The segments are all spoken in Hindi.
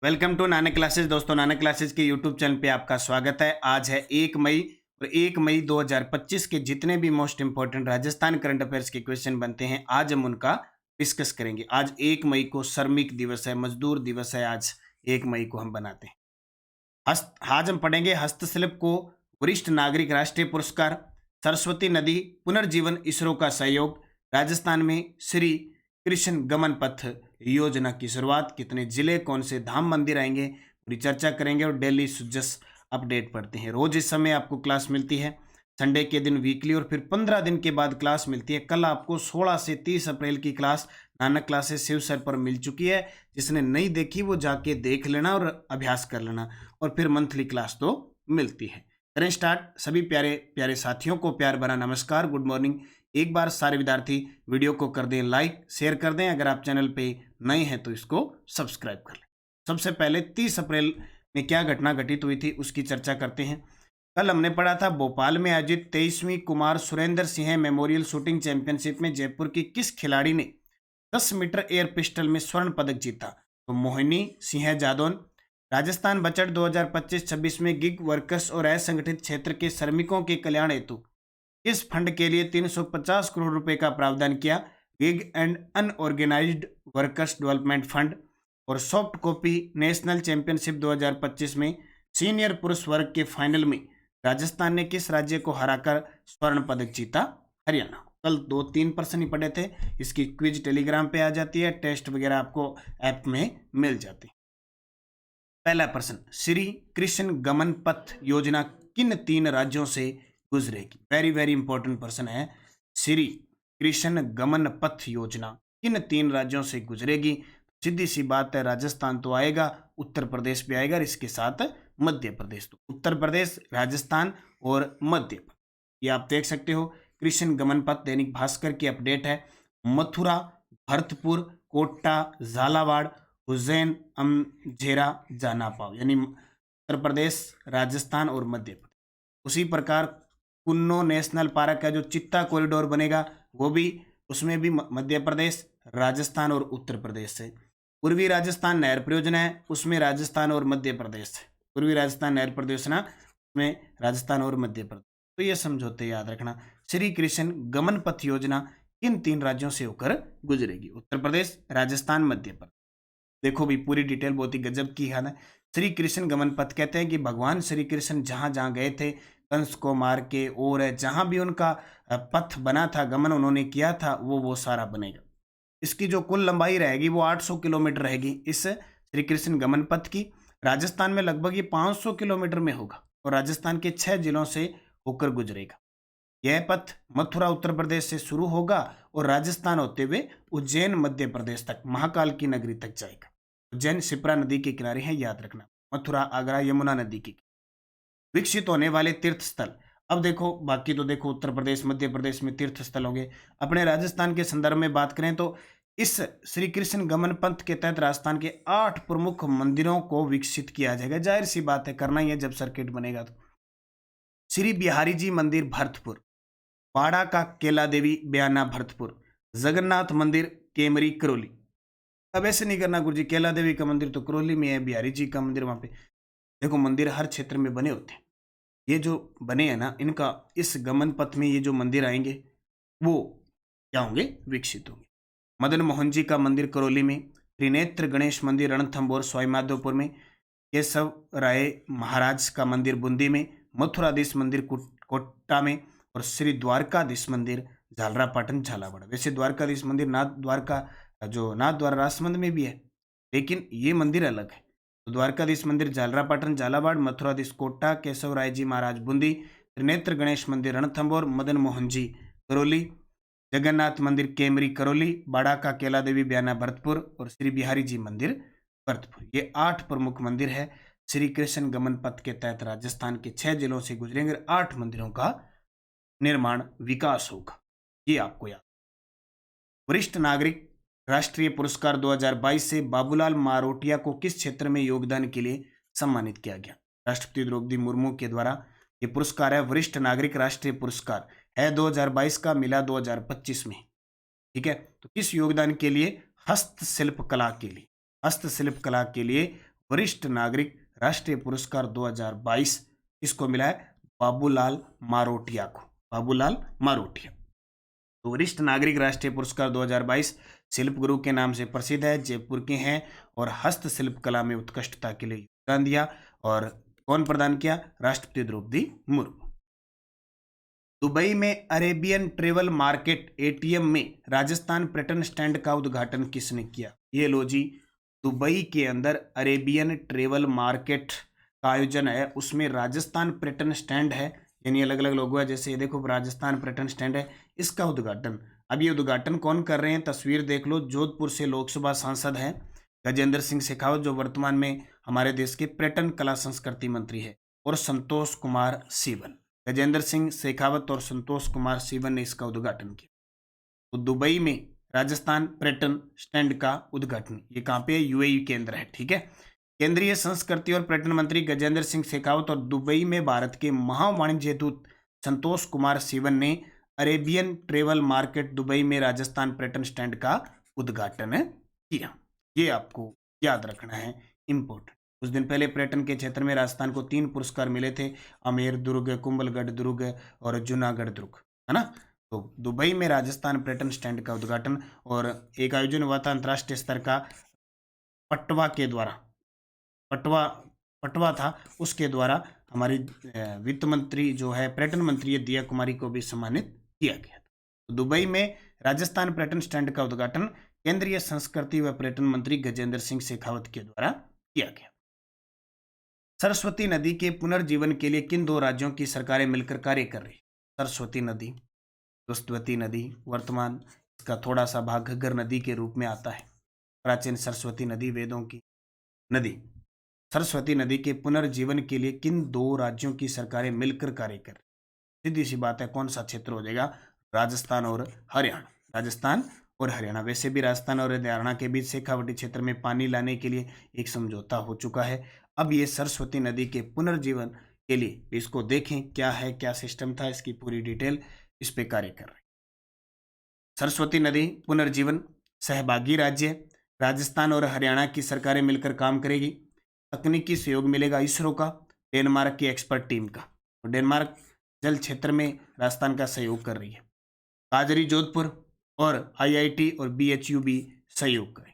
Welcome to Nanak classes. दोस्तों, नानक क्लासेस के यूट्यूब चैनल पे आपका स्वागत है। आज है 1 मई और 1 मई 2025 के जितने भी most important Rajasthan current affairs के क्वेश्चन बनते हैं, आज हम उनका डिस्कस करेंगे। आज 1 मई को श्रमिक दिवस है, मजदूर दिवस है। आज 1 मई को हम बनाते हैं। आज हम पढ़ेंगे हस्तशिल्प को वरिष्ठ नागरिक राष्ट्रीय पुरस्कार, सरस्वती नदी पुनर्जीवन इसरो का सहयोग, राजस्थान में श्री कृष्ण गमन पथ योजना की शुरुआत, कितने जिले, कौन से धाम मंदिर आएंगे, पूरी चर्चा करेंगे और डेली सुजस अपडेट पढ़ते हैं। रोज इस समय आपको क्लास मिलती है, संडे के दिन वीकली, और फिर 15 दिन के बाद क्लास मिलती है। कल आपको 16 से 30 अप्रैल की class Nanak classes Shiv sir पर मिल चुकी है। जिसने नहीं देखी वो जाके देख लेना और अभ्यास कर लेना, और फिर मंथली क्लास तो मिलती है। करें स्टार्ट। सभी प्यारे प्यारे साथियों को प्यार भरा नमस्कार, गुड मॉर्निंग। एक बार सारे विद्यार्थी वीडियो को कर दें लाइक, शेयर कर दें। अगर आप चैनल पे नए हैं तो इसको सब्सक्राइब कर लें। सबसे पहले 30 अप्रैल में क्या घटना घटित हुई थी उसकी चर्चा करते हैं। कल हमने पढ़ा था भोपाल में आयोजित 23वीं Kumar Surendra Singh memorial shooting championship में जयपुर की किस खिलाड़ी ने 10 मीटर एयर पिस्टल में स्वर्ण पदक जीता? तो मोहिनी सिंह जादौन। राजस्थान बजट 2025-26 में गिग वर्कर्स और असंगठित क्षेत्र के श्रमिकों के कल्याण हेतु इस फंड के लिए 350 करोड़ रुपए का प्रावधान किया। Gig and unorganised workers development fund. और सॉफ्ट कॉपी नेशनल चैंपियनशिप 2025 में सीनियर पुरुष वर्ग के फाइनल में राजस्थान ने किस राज्य को हराकर स्वर्ण पदक जीता? हरियाणा। कल 2-3 प्रश्न ही पढ़े थे। इसकी क्विज टेलीग्राम पे आ जाती है, टेस्ट वगैरह आपको ऐप में मिल जाती है। पहला प्रश्न, श्री कृष्ण गमन पथ योजना किन 3 राज्यों से गुजरेगी? वेरी वेरी इंपॉर्टेंट प्रश्न है। श्री कृष्ण गमन पथ योजना किन 3 राज्यों से गुजरेगी? सीधी सी बात है, राजस्थान तो आएगा, उत्तर प्रदेश भी आएगा, और इसके साथ मध्य प्रदेश। तो उत्तर प्रदेश, राजस्थान और मध्य प्रदेश, ये आप देख सकते हो। कृष्ण गमन पथ दैनिक भास्कर की अपडेट है। मथुरा, भरतपुर, कोटा, झालावाड़, उज्जैन, अमझेरा, जानापाव, यानी उत्तर प्रदेश, राजस्थान और मध्य प्रदेश। उसी प्रकार कुन्नो नेशनल पार्क का जो चित्ता कॉरिडोर बनेगा वो भी, उसमें भी मध्य प्रदेश, राजस्थान और उत्तर प्रदेश से। पूर्वी राजस्थान नहर परियोजना है, उसमें राजस्थान और मध्य प्रदेश है। पूर्वी राजस्थान नहर परियोजना, उसमें राजस्थान और मध्य प्रदेश। तो ये समझौते याद रखना। श्री कृष्ण गमन पथ योजना किन 3 राज्यों से होकर गुजरेगी? उत्तर प्रदेश, राजस्थान, मध्य प्रदेश। देखो भी पूरी डिटेल बहुत ही गजब की है ना। श्री कृष्ण गमन पथ कहते हैं कि भगवान श्री कृष्ण जहां जहां गए थे कंस को मार के, और जहां भी उनका पथ बना था, गमन उन्होंने किया था, वो सारा बनेगा। इसकी जो कुल लंबाई रहेगी वो 800 किलोमीटर रहेगी इस श्री कृष्ण गमन पथ की। राजस्थान में लगभग ये 500 किलोमीटर में होगा और राजस्थान के 6 जिलों से होकर गुजरेगा। यह पथ मथुरा उत्तर प्रदेश से शुरू होगा और राजस्थान होते हुए उज्जैन मध्य प्रदेश तक, महाकाल की नगरी तक जाएगा। उज्जैन शिप्रा नदी के किनारे है, याद रखना। मथुरा, आगरा, यमुना नदी के। विकसित होने वाले तीर्थ स्थल। अब देखो, बाकी तो देखो उत्तर प्रदेश मध्य प्रदेश में तीर्थ स्थल होंगे। अपने राजस्थान के संदर्भ में बात करें तो इस श्री कृष्ण गमन पंथ के तहत राजस्थान के 8 प्रमुख मंदिरों को विकसित किया जाएगा। जाहिर सी बात है, करना ही है जब सर्किट बनेगा तो। श्री बिहारी जी मंदिर भरतपुर, बाड़ा का केला देवी बयाना भरतपुर, जगन्नाथ मंदिर केमरी करौली। अब ऐसे नहीं करना गुरुजी, केला देवी का मंदिर तो करौली में है, बिहारी जी का मंदिर वहां पे। देखो, मंदिर हर क्षेत्र में बने होते हैं। ये जो बने हैं ना, इनका इस गमन पथ में ये जो मंदिर आएंगे वो क्या होंगे? विकसित होंगे। मदन मोहन जी का मंदिर करौली में, त्रिनेत्र गणेश मंदिर रणथंभौर सवाईमाधोपुर में, केशव राय महाराज का मंदिर बूंदी में, मथुराधीश मंदिर कोटा में, और श्री द्वारकाधीश मंदिर झालरापाटन झालावाड़। वैसे द्वारकाधीश मंदिर नाथ द्वारका, जो नाथ द्वारा राजसमंद में भी है, लेकिन ये मंदिर अलग है। तो द्वारकाधीश मंदिर झालरापाटन झालावाड़, मथुराधीश कोटा, केशव राय जी महाराज बूंदी, त्रिनेत्र गणेश मंदिर रणथंभौर, मदन मोहन जी करौली, जगन्नाथ मंदिर केमरी करौली, बाड़ा का केला देवी बयाना भरतपुर और श्री बिहारी जी मंदिर भरतपुर। ये 8 प्रमुख मंदिर है। श्री कृष्ण गमन पथ के तहत राजस्थान के 6 जिलों से गुजरेंगे। 8 मंदिरों का निर्माण विकास होगा, ये आपको याद। वरिष्ठ नागरिक राष्ट्रीय पुरस्कार 2022 से बाबूलाल मारोटिया को किस क्षेत्र में योगदान के लिए सम्मानित किया गया? राष्ट्रपति द्रौपदी मुर्मू के द्वारा ये पुरस्कार है, वरिष्ठ नागरिक राष्ट्रीय पुरस्कार है 2022 का, मिला 2025 में। ठीक है, तो किस योगदान के लिए? हस्तशिल्प कला के लिए। हस्तशिल्प कला के लिए वरिष्ठ नागरिक राष्ट्रीय पुरस्कार 2022 किसको मिला है? बाबूलाल मारोटिया को, बाबूलाल मारोटिया। तो वरिष्ठ नागरिक राष्ट्रीय पुरस्कार 2022 शिल्प गुरु के नाम से प्रसिद्ध है, जयपुर के हैं और हस्तशिल्प कला में उत्कृष्टता के लिए योगदान दिया। और कौन प्रदान किया? राष्ट्रपति द्रौपदी मुर्मू। दुबई में अरेबियन ट्रेवल मार्केट एटीएम में राजस्थान पर्यटन स्टैंड का उद्घाटन किसने किया? ये लो जी, दुबई के अंदर अरेबियन ट्रेवल मार्केट का आयोजन है, उसमें राजस्थान पर्यटन स्टैंड है, यानी अलग अलग लोगो है, जैसे ये देखो राजस्थान पर्यटन स्टैंड है, इसका उद्घाटन। अब ये उद्घाटन कौन कर रहे हैं? तस्वीर देख लो, जोधपुर से लोकसभा सांसद हैं गजेंद्र सिंह शेखावत, जो वर्तमान में हमारे देश के पर्यटन कला संस्कृति मंत्री है, और संतोष कुमार सीवन। गजेंद्र सिंह शेखावत और संतोष कुमार सीवन ने इसका उद्घाटन किया। तो दुबई में राजस्थान पर्यटन स्टैंड का उद्घाटन, ये कहाँ पे है? यूएई के अंदर है, ठीक है। केंद्रीय संस्कृति और पर्यटन मंत्री गजेंद्र सिंह शेखावत और दुबई में भारत के महावाणिज्य दूत संतोष कुमार सीवन ने अरेबियन ट्रेवल मार्केट दुबई में राजस्थान पर्यटन स्टैंड का उद्घाटन किया। ये आपको याद रखना है, इंपॉर्टेंट। कुछ दिन पहले पर्यटन के क्षेत्र में राजस्थान को 3 पुरस्कार मिले थे, अमेर दुर्ग, कुंभलगढ़ दुर्ग और जूनागढ़ दुर्ग, है ना। तो दुबई में राजस्थान पर्यटन स्टैंड का उद्घाटन, और एक आयोजन हुआ था अंतर्राष्ट्रीय स्तर का पटवा के द्वारा, पटवा था, उसके द्वारा हमारी वित्त मंत्री जो है, पर्यटन मंत्री दिया कुमारी को भी सम्मानित किया गया। तो दुबई में राजस्थान पर्यटन स्टैंड का उद्घाटन केंद्रीय संस्कृति व पर्यटन मंत्री गजेंद्र सिंह शेखावत के द्वारा किया गया। सरस्वती नदी के पुनर्जीवन के लिए किन 2 राज्यों की सरकारें मिलकर कार्य कर रही? सरस्वती नदी, दुष्टवती नदी, वर्तमान इसका थोड़ा सा भाग घग्गर नदी के रूप में आता है। प्राचीन सरस्वती नदी वेदों की नदी। सरस्वती नदी के पुनर्जीवन के लिए किन 2 राज्यों की सरकारें मिलकर कार्य कर रही? सीधी सी बात है, कौन सा क्षेत्र हो जाएगा? राजस्थान और हरियाणा। राजस्थान और हरियाणा। वैसे भी राजस्थान और हरियाणा के बीच शेखावटी क्षेत्र में पानी लाने के लिए एक समझौता हो चुका है। अब ये सरस्वती नदी के पुनर्जीवन के लिए इसको देखें, क्या है, क्या सिस्टम था, इसकी पूरी डिटेल इस पे कार्य कर रहे हैं। सरस्वती नदी पुनर्जीवन, सहभागी राज्य राजस्थान और हरियाणा की सरकारें मिलकर काम करेगी। तकनीकी सहयोग मिलेगा इसरो का, डेनमार्क की एक्सपर्ट टीम का। तो डेनमार्क जल क्षेत्र में राजस्थान का सहयोग कर रही है। काजरी जोधपुर और आईआईटी और बीएचयू भी सहयोग करें,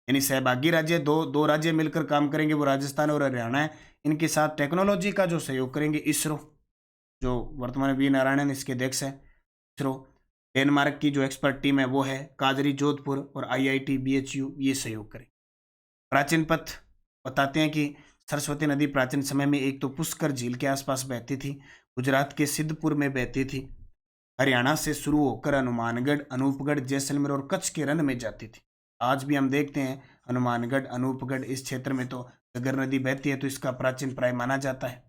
यानी सहभागी राज्य दो राज्य मिलकर काम करेंगे, वो राजस्थान और हरियाणा है। इनके साथ टेक्नोलॉजी का जो सहयोग करेंगे इसरो, जो वर्तमान में वी नारायणन इसके अध्यक्ष है इसरो। डेनमार्क की जो एक्सपर्ट टीम है वो है काजरी जोधपुर और आईआईटी बीएचयू, ये सहयोग करें। प्राचीन पथ बताते हैं कि सरस्वती नदी प्राचीन समय में एक तो पुष्कर झील के आसपास बहती थी, गुजरात के सिद्धपुर में बहती थी, हरियाणा से शुरू होकर हनुमानगढ़, अनूपगढ़, जैसलमेर और कच्छ के रन में जाती थी। आज भी हम देखते हैं हनुमानगढ़, अनूपगढ़ इस क्षेत्र में तो घग्गर नदी बहती है, तो इसका प्राचीन प्राय माना जाता है।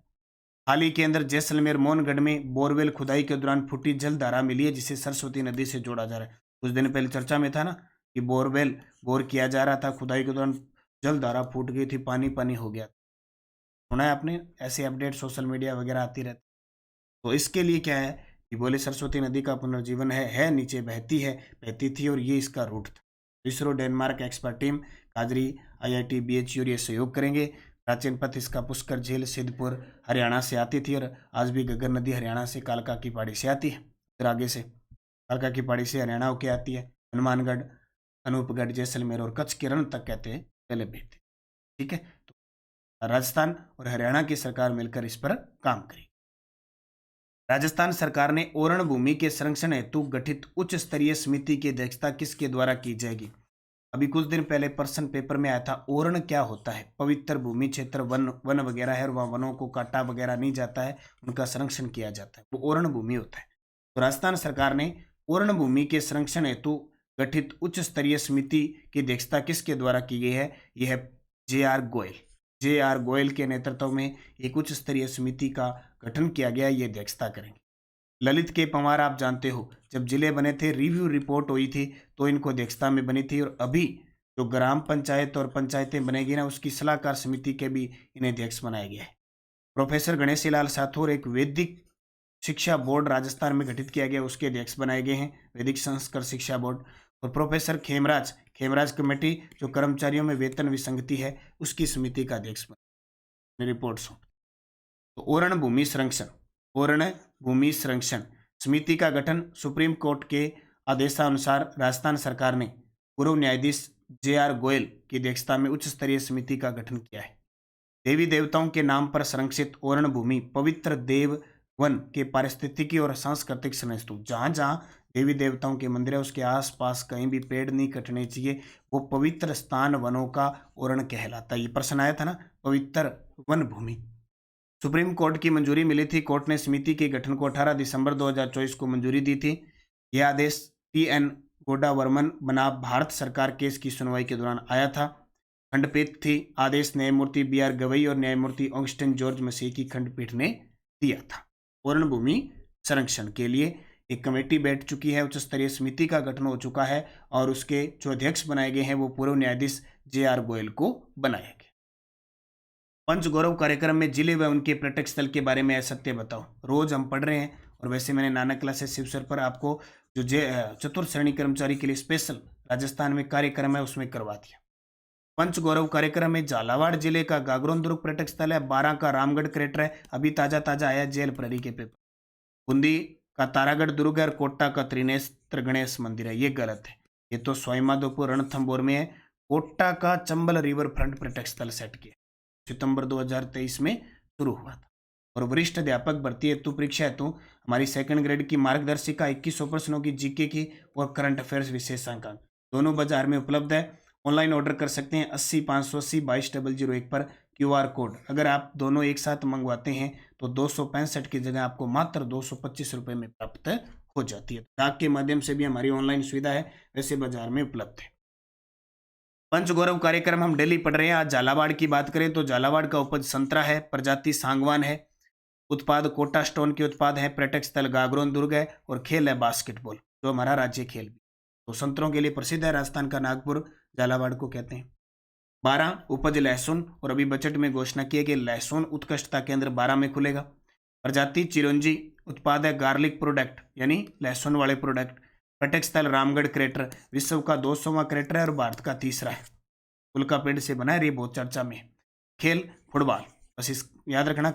हाल ही के अंदर जैसलमेर मोहनगढ़ में बोरवेल खुदाई के दौरान फूटी जलधारा मिली है, जिसे सरस्वती नदी से जोड़ा जा रहा है। कुछ दिन पहले चर्चा में था ना कि बोरवेल बोर किया जा रहा था, खुदाई के दौरान जलधारा फूट गई थी, पानी पानी हो गया। सुना है आपने? ऐसे अपडेट सोशल मीडिया वगैरह आती रहती। तो इसके लिए क्या है कि बोले सरस्वती नदी का पुनर्जीवन है, नीचे बहती थी और ये इसका रूट था। इसरो, डेनमार्क एक्सपर्ट टीम, काजरी, आईआईटी, बीएचयू ये सहयोग करेंगे। प्राचीन पथ इसका पुष्कर झील सिद्धपुर हरियाणा से आती थी, और आज भी घग्गर नदी हरियाणा से कालका की पहाड़ी से आती है। फिर आगे से कालका की पहाड़ी से हरियाणा होके आती है, हनुमानगढ़, अनूपगढ़, जैसलमेर और कच्छ के रण तक कहते हैं पहले बहती। ठीक है, तो राजस्थान और हरियाणा की सरकार मिलकर इस पर काम करेगी। राजस्थान सरकार ने ओरण भूमि के संरक्षण हेतु गठित उच्च स्तरीय समिति की अध्यक्षता किसके द्वारा की जाएगी? अभी कुछ दिन पहले प्रश्न पेपर में आया था, ओरण क्या होता है? पवित्र भूमि क्षेत्र, वन वगैरह है, और वहाँ वनों को काटा वगैरह नहीं जाता है, उनका संरक्षण किया जाता है, वो ओरण भूमि होता है। तो राजस्थान सरकार ने ओरण भूमि के संरक्षण हेतु गठित उच्च स्तरीय समिति की अध्यक्षता किसके द्वारा की गई है? यह है जे.आर. गोयल के नेतृत्व में एक उच्च स्तरीय समिति का गठन किया गया, ये अध्यक्षता करेंगे। ललित के पंवार आप जानते हो, जब जिले बने थे, रिव्यू रिपोर्ट हुई थी, तो इनको अध्यक्षता में बनी थी, और अभी जो ग्राम पंचायत और पंचायतें बनेगी ना, उसकी सलाहकार समिति के भी इन्हें अध्यक्ष बनाया गया है। प्रोफेसर गणेशी लाल साथोर, एक वैदिक शिक्षा बोर्ड राजस्थान में गठित किया गया, उसके अध्यक्ष बनाए गए हैं, वैदिक संस्कृत शिक्षा बोर्ड। और प्रोफेसर खेमराज, खेमराज कमेटी जो कर्मचारियों में वेतन विसंगति है उसकी समिति का अध्यक्ष बने रिपोर्ट सौंप। तो ओरण भूमि संरक्षण, ओरण भूमि संरक्षण समिति का गठन सुप्रीम कोर्ट के आदेशानुसार राजस्थान सरकार ने पूर्व न्यायाधीश जे.आर. गोयल की अध्यक्षता में उच्च स्तरीय समिति का गठन किया है। देवी देवताओं के नाम पर संरक्षित ओरण भूमि पवित्र देव वन के पारिस्थितिकी और सांस्कृतिक संरक्षण, जहां जहां देवी देवताओं के मंदिर है उसके आसपास कहीं भी पेड़ नहीं कटने चाहिए, वो पवित्र स्थान वनों का ओरण कहलाता है। ये प्रश्न आया था ना, पवित्र वन भूमि। सुप्रीम कोर्ट की मंजूरी मिली थी। कोर्ट ने समिति के गठन को 18 दिसंबर 2024 को मंजूरी दी थी। यह आदेश टी.एन. गोडा वर्मन बनाम भारत सरकार केस की सुनवाई के दौरान आया था। खंडपीठ थी। आदेश न्यायमूर्ति बी.आर. गवई और न्यायमूर्ति ऑगस्टिन जॉर्ज मसीह की खंडपीठ ने दिया था। ओरण भूमि संरक्षण के लिए एक कमेटी बैठ चुकी है, उच्च स्तरीय समिति का गठन हो चुका है और उसके जो अध्यक्ष बनाए गए हैं वो पूर्व न्यायाधीश जे.आर. गोयल को बनाया गया। पंच गौरव कार्यक्रम में जिले व उनके पर्यटक स्थल के बारे में असत्य बताओ। रोज हम पढ़ रहे हैं और वैसे मैंने नानक क्लासेस शिवसर पर आपको जो चतुर्थ श्रेणी कर्मचारी के लिए स्पेशल राजस्थान में कार्यक्रम है उसमें करवा दिया। पंच गौरव कार्यक्रम में झालावाड़ जिले का गागरोन दुर्ग पर्यटक स्थल है, 12 का रामगढ़ क्रेटर है, अभी ताजा ताजा आया जेल प्रहरी के पेपर। बूंदी का तारागढ़ दुर्ग है और कोटा का त्रिनेत्र गणेश मंदिर है, ये गलत है। ये तो स्वाईमाधोपुर रणथंबोर में है। कोटा का चंबल रिवर फ्रंट पर्यटक स्थल सेट किया, सितंबर 2023 में शुरू हुआ था। और वरिष्ठ अध्यापक भर्ती हेतु परीक्षा हेतु हमारी सेकंड ग्रेड की मार्गदर्शिका 2100 प्रश्नों की जीके की और करंट अफेयर्स विशेषांक दोनों बाजार में उपलब्ध है। ऑनलाइन ऑर्डर कर सकते हैं 80 580 22 001 पर QR कोड। अगर आप दोनों एक साथ मंगवाते हैं तो 265 की जगह आपको मात्र 225 रुपये में प्राप्त हो जाती है। डाक के माध्यम से भी हमारी ऑनलाइन सुविधा है, वैसे बाजार में उपलब्ध है। पंच गौरव कार्यक्रम हम डेली पढ़ रहे हैं। आज झालावाड़ की बात करें तो झालावाड़ का उपज संतरा है, प्रजाति सांगवान है, उत्पाद कोटा स्टोन के उत्पाद है, पर्यटक स्थल गागरोन दुर्ग है और खेल है बास्केटबॉल जो हमारा राज्य खेल भी। तो संतरों के लिए प्रसिद्ध है राजस्थान का नागपुर, झालावाड़ को कहते हैं। 12 उपज लहसुन और अभी बजट में घोषणा की है कि लहसुन उत्कृष्टता केंद्र 12 में खुलेगा। प्रजाति चिरंजी, उत्पाद है गार्लिक प्रोडक्ट यानी लहसुन वाले प्रोडक्ट। पर्यटक स्थल रामगढ़ क्रेटर विश्व का 200वां क्रेटर है और भारत का तीसरा है। उल्का पेड़ से बना है, ये बहुत चर्चा में है। खेल फुटबॉल, बस इस याद रखना,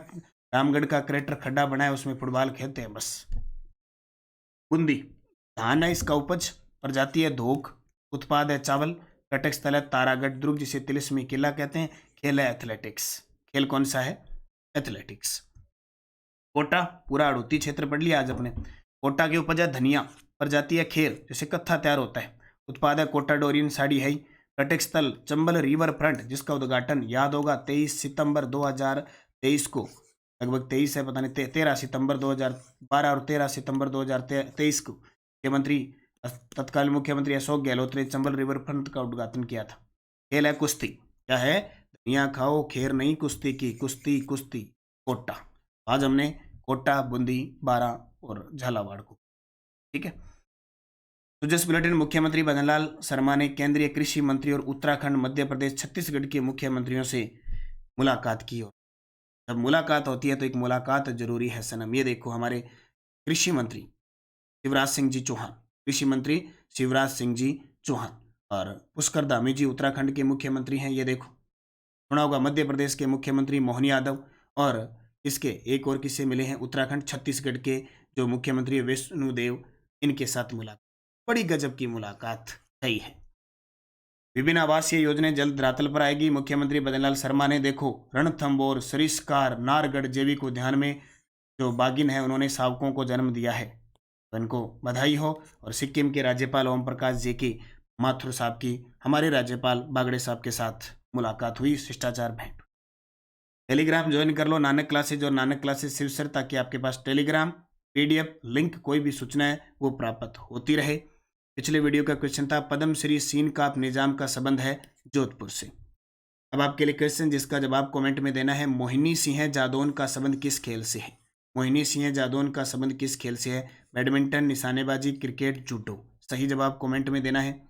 रामगढ़ का क्रेटर खड्डा बना है उसमें फुटबॉल खेलते हैं बस। बूंदी धान है इसका उपज, प्रजाति है धोक, उत्पाद है चावल, पर्यटक स्थल है तारागढ़ दुर्ग जिसे तिलिस्मी किला कहते हैं। खेल है एथलेटिक्स, खेल कौन सा है? एथलेटिक्स। कोटा पूरा अड़ूती क्षेत्र पढ़ लिया आज अपने। कोटा की उपज है धनिया, प्रजाति है खेर जैसे कत्था तैयार होता है, उत्पाद है कोटा डोरियन साड़ी है। पर्यटक स्थल चंबल रिवर फ्रंट जिसका उद्घाटन याद होगा 23 सितंबर 2023 को, लगभग 23 है पता नहीं 13 सितंबर 2012 और 13 सितंबर 2023 को मुख्यमंत्री तत्कालीन मुख्यमंत्री अशोक गहलोत ने चंबल रिवर फ्रंट का उद्घाटन किया था। खेल है कुश्ती, क्या है? धनिया खाओ खेर नहीं कुश्ती की, कुश्ती कुश्ती कोटा। आज हमने कोटा, बूंदी, 12 और झालावाड़ को, ठीक है। तो जस बुलेटिन मुख्यमंत्री भजनलाल शर्मा ने केंद्रीय कृषि मंत्री और उत्तराखंड, मध्य प्रदेश, छत्तीसगढ़ के मुख्यमंत्रियों से मुलाकात की। और जब मुलाकात होती है तो एक मुलाकात जरूरी है सनम। ये देखो हमारे कृषि मंत्री शिवराज सिंह जी चौहान, कृषि मंत्री शिवराज सिंह जी चौहान और पुष्कर धामी जी उत्तराखंड के मुख्यमंत्री हैं। ये देखो सुना होगा मध्य प्रदेश के मुख्यमंत्री मोहन यादव और इसके एक और किससे मिले हैं? उत्तराखंड छत्तीसगढ़ के जो मुख्यमंत्री विष्णुदेव, इनके साथ मुलाकात, बड़ी गजब की मुलाकात हुई है। विभिन्न आवासीय योजनाएं जल्द धरातल पर आएगी। मुख्यमंत्री भजनलाल शर्मा ने देखो रणथंबोर, सरिस्कार, नारगढ़ जैविक उद्यान में जो बागिन है उन्होंने शावकों को जन्म दिया है, तो इनको बधाई हो। और सिक्किम के राज्यपाल ओम प्रकाश जी की माथुर साहब की हमारे राज्यपाल बागड़े साहब के साथ मुलाकात हुई, शिष्टाचार भेंट। टेलीग्राम ज्वाइन कर लो नानक क्लासेज और नानक क्लासेज शिवसर, ताकि आपके पास टेलीग्राम PDF लिंक कोई भी सूचना है वो प्राप्त होती रहे। पिछले वीडियो का क्वेश्चन था पद्मश्री सीन काप निजाम का संबंध है जोधपुर से। अब आपके लिए क्वेश्चन जिसका जवाब कमेंट में देना है, मोहिनी सिंह जादौन का संबंध किस खेल से है? मोहिनी सिंह जादौन का संबंध किस खेल से है? बैडमिंटन, निशानेबाजी, क्रिकेट, जूडो। सही जवाब कमेंट में देना है।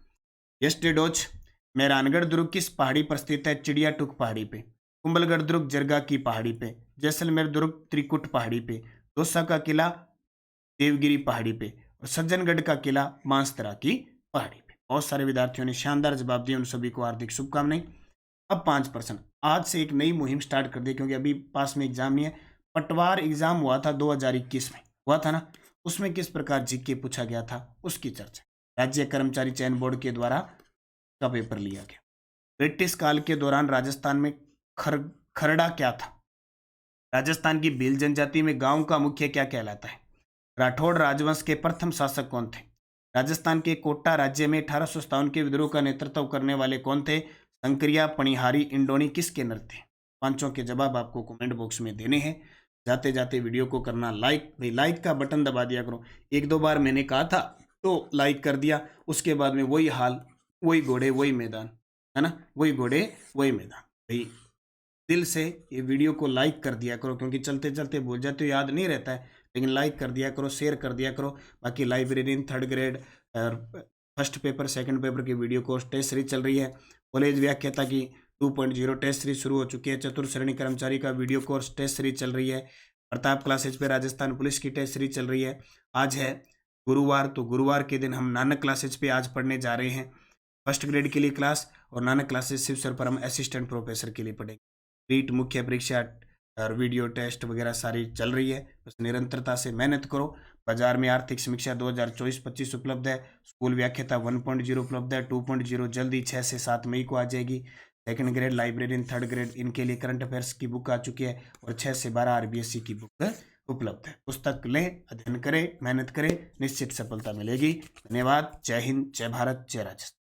यस्टेडोच मेहरानगढ़ दुर्ग किस पहाड़ी पर स्थित है? चिड़िया टुक पहाड़ी पे। कुंभलगढ़ दुर्ग जरगा की पहाड़ी पे। जैसलमेर दुर्ग त्रिकुट पहाड़ी पे। दौसा का किला देवगिरी पहाड़ी पे और सज्जनगढ़ का किला मांसतरा की पहाड़ी पे। बहुत सारे विद्यार्थियों ने शानदार जवाब दिए, उन सभी को हार्दिक शुभकामनाएं। अब 5%। आज से एक नई मुहिम स्टार्ट कर दी, क्योंकि अभी पास में एग्जाम ही है। पटवार एग्जाम हुआ था 2021 में, हुआ था ना, उसमें किस प्रकार जीके पूछा गया था उसकी चर्चा। राज्य कर्मचारी चयन बोर्ड के द्वारा का पेपर लिया गया। ब्रिटिश काल के दौरान राजस्थान में खरड़ा क्या था? राजस्थान की भील जनजाति में गांव का मुखिया क्या कहलाता है? राठौड़ राजवंश के प्रथम शासक कौन थे? राजस्थान के कोटा राज्य में 1857 के विद्रोह का नेतृत्व करने वाले कौन थे? संक्रिया, पणिहारी, इंडोनी किसके नर थे? पांचों के जवाब आपको कमेंट बॉक्स में देने हैं। जाते जाते वीडियो को करना लाइक, भाई लाइक का बटन दबा दिया करो। एक दो बार मैंने कहा था तो लाइक कर दिया, उसके बाद में वही हाल, वही घोड़े वही मैदान, है ना, वही घोड़े वही मैदान। भाई दिल से ये वीडियो को लाइक कर दिया करो, क्योंकि चलते चलते भूल जाते हो, याद नहीं रहता है, लेकिन लाइक कर दिया करो, शेयर कर दिया करो। बाकी लाइब्रेरियन 3rd ग्रेड और फर्स्ट पेपर 2nd पेपर की वीडियो कोर्स टेस्ट सीरीज चल रही है। कॉलेज व्याख्याता की 2.0 टेस्ट सीरीज शुरू हो चुकी है। चतुर्थ श्रेणी कर्मचारी का वीडियो कोर्स टेस्ट सीरीज चल रही है। प्रताप क्लासेज पे राजस्थान पुलिस की टेस्ट सीरीज चल रही है। आज है गुरुवार, तो गुरुवार के दिन हम नानक क्लासेज पे आज पढ़ने जा रहे हैं। फर्स्ट ग्रेड के लिए क्लास और नानक क्लासेज शिव सर पर हम असिस्टेंट प्रोफेसर के लिए पढ़ेंगे। रीट, मुख्य परीक्षा और वीडियो टेस्ट वगैरह सारी चल रही है। बस निरंतरता से मेहनत करो। बाजार में आर्थिक समीक्षा 2024-25 उपलब्ध है। स्कूल व्याख्याता 1.0 उपलब्ध है। 2.0 जल्दी 6 से 7 मई को आ जाएगी। 2nd grade, librarian 3rd grade, इनके लिए करंट अफेयर्स की बुक आ चुकी है और 6 से 12 आरबीएससी की बुक उपलब्ध है। पुस्तक लें, अध्ययन करें, मेहनत करें, निश्चित सफलता मिलेगी। धन्यवाद। जय हिंद, जय भारत, जय राजस्थान।